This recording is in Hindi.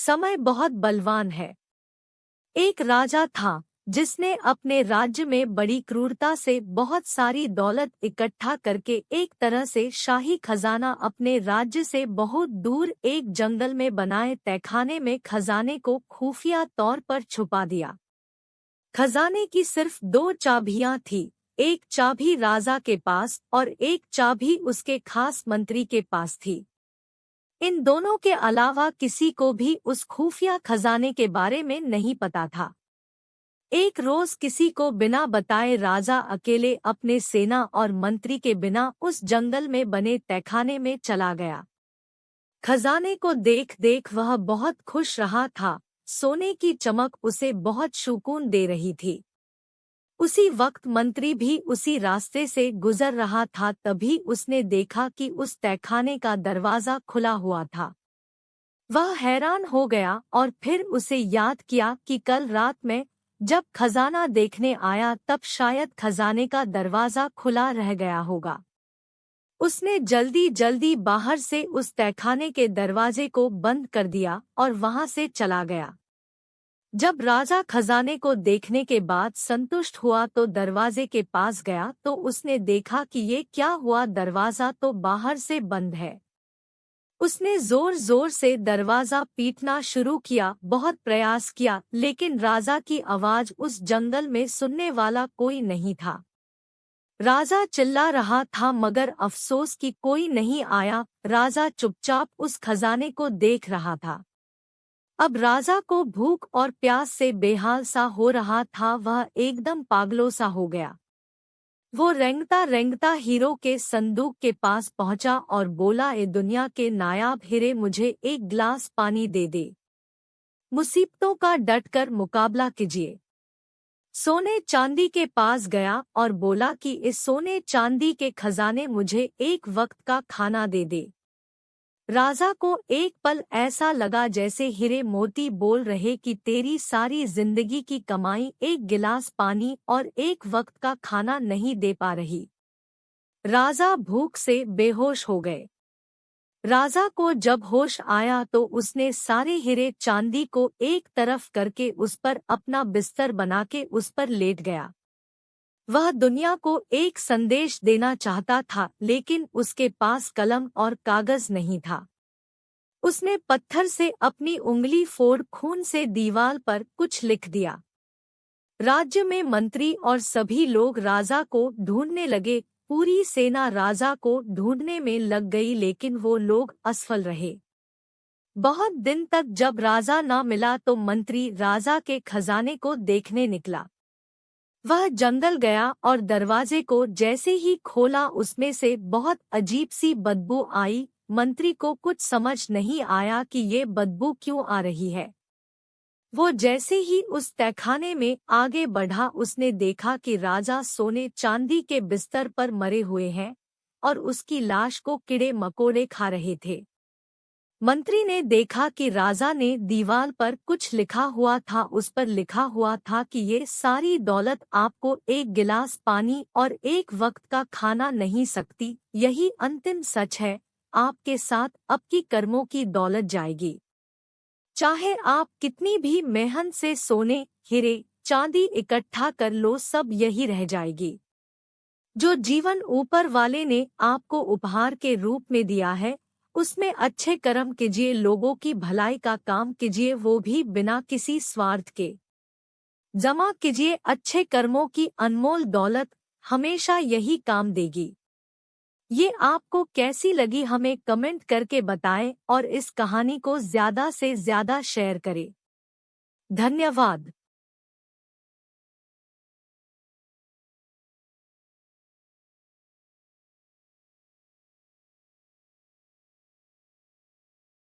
समय बहुत बलवान है। एक राजा था जिसने अपने राज्य में बड़ी क्रूरता से बहुत सारी दौलत इकट्ठा करके एक तरह से शाही खजाना अपने राज्य से बहुत दूर एक जंगल में बनाए तहखाने में खजाने को खुफिया तौर पर छुपा दिया। खजाने की सिर्फ 2 चाबियां थी, एक चाबी राजा के पास और एक चाबी उसके खास मंत्री के पास थी। इन दोनों के अलावा किसी को भी उस खुफिया खजाने के बारे में नहीं पता था। एक रोज किसी को बिना बताए राजा अकेले अपने सेना और मंत्री के बिना उस जंगल में बने तहखाने में चला गया। खजाने को देख देख वह बहुत खुश रहा था। सोने की चमक उसे बहुत सुकून दे रही थी। उसी वक्त मंत्री भी उसी रास्ते से गुजर रहा था, तभी उसने देखा कि उस तहखाने का दरवाजा खुला हुआ था। वह हैरान हो गया और फिर उसे याद किया कि कल रात में जब खजाना देखने आया तब शायद खजाने का दरवाजा खुला रह गया होगा। उसने जल्दी जल्दी बाहर से उस तहखाने के दरवाजे को बंद कर दिया और वहां से चला गया। जब राजा खजाने को देखने के बाद संतुष्ट हुआ तो दरवाजे के पास गया तो उसने देखा कि ये क्या हुआ, दरवाजा तो बाहर से बंद है। उसने जोर जोर से दरवाजा पीटना शुरू किया, बहुत प्रयास किया, लेकिन राजा की आवाज उस जंगल में सुनने वाला कोई नहीं था। राजा चिल्ला रहा था मगर अफसोस कि कोई नहीं आया। राजा चुपचाप उस खजाने को देख रहा था। अब राजा को भूख और प्यास से बेहाल सा हो रहा था, वह एकदम पागलों सा हो गया। वो रेंगता रेंगता हीरो के संदूक के पास पहुंचा और बोला, ए दुनिया के नायाब हीरे, मुझे एक गिलास पानी दे दे। मुसीबतों का डटकर मुकाबला कीजिए। सोने चांदी के पास गया और बोला कि इस सोने चांदी के खजाने मुझे एक वक्त का खाना दे दे। राजा को एक पल ऐसा लगा जैसे हीरे मोती बोल रहे कि तेरी सारी जिंदगी की कमाई एक गिलास पानी और एक वक्त का खाना नहीं दे पा रही। राजा भूख से बेहोश हो गए। राजा को जब होश आया तो उसने सारे हीरे चांदी को एक तरफ करके उस पर अपना बिस्तर बना के उस पर लेट गया। वह दुनिया को एक संदेश देना चाहता था, लेकिन उसके पास कलम और कागज नहीं था। उसने पत्थर से अपनी उंगली फोड़ खून से दीवार पर कुछ लिख दिया। राज्य में मंत्री और सभी लोग राजा को ढूंढने लगे। पूरी सेना राजा को ढूंढने में लग गई, लेकिन वो लोग असफल रहे। बहुत दिन तक जब राजा न मिला तो मंत्री राजा के खजाने को देखने निकला। वह जंगल गया और दरवाजे को जैसे ही खोला उसमें से बहुत अजीब सी बदबू आई। मंत्री को कुछ समझ नहीं आया कि ये बदबू क्यों आ रही है। वो जैसे ही उस तहखाने में आगे बढ़ा उसने देखा कि राजा सोने चांदी के बिस्तर पर मरे हुए हैं और उसकी लाश को कीड़े मकोड़े खा रहे थे। मंत्री ने देखा कि राजा ने दीवार पर कुछ लिखा हुआ था। उस पर लिखा हुआ था कि ये सारी दौलत आपको एक गिलास पानी और एक वक्त का खाना नहीं सकती। यही अंतिम सच है, आपके साथ आपकी कर्मों की दौलत जाएगी। चाहे आप कितनी भी मेहनत से सोने, हीरे, चांदी इकट्ठा कर लो, सब यही रह जाएगी। जो जीवन ऊपर वाले ने आपको उपहार के रूप में दिया है उसमें अच्छे कर्म कीजिए, लोगों की भलाई का काम कीजिए, वो भी बिना किसी स्वार्थ के। जमा कीजिए अच्छे कर्मों की अनमोल दौलत, हमेशा यही काम देगी। ये आपको कैसी लगी हमें कमेंट करके बताएं और इस कहानी को ज़्यादा से ज़्यादा शेयर करें। धन्यवाद।